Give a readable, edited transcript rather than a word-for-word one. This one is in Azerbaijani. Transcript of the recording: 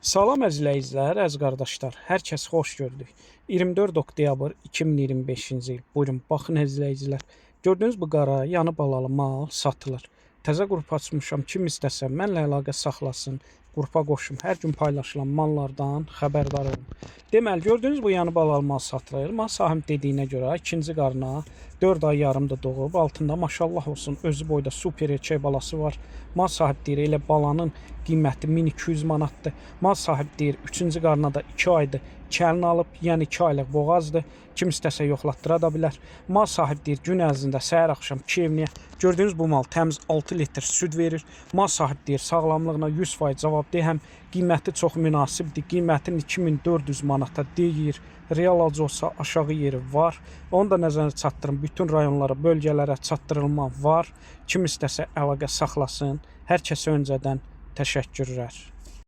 Salam əzizləyicilər, əziz qardaşlar, hər kəs xoş gördük. 24 oktyabr 2025-ci il. Buyurun, baxın əzizləyicilər. Gördüyünüz bu qara, yanı balalı mal satılır. Təzə qrup açmışam, kim istəsə mənlə əlaqə saxlasın, qrupa qoşum. Hər gün paylaşılan mallardan xəbərdar olun. Deməli, gördüyünüz bu yanı balalı mal satılır. Mal sahib dediyinə görə ikinci qarına 4 ay yarımda doğub, altında maşallah olsun özü boyda super erkək balası var. Mal sahib deyir, elə balanın qiyməti 1200 manatdır. Mal sahib deyir, 3-cü qarına da 2 aydır kəlini alıb, yəni 2 aylıq boğazdır. Kim istəsə yoxlatdıra da bilər. Mal sahib deyir, gün ərzində səhər axşam 2 evniyə. Gördüyünüz bu mal təmiz 6 litr süd verir. Mal sahib deyir, sağlamlığına 100% cavabdehəm. Qiyməti çox münasibdir. Qiymətin 2400 manata deyir. Real alıcı olsa aşağı yeri var. Onu da nəzərə çatdırın. Bütün rayonlara, bölgələrə çatdırılma var. Kim istəsə əlaqə saxlasın. Hər kəsə öncədən təşəkkürlər.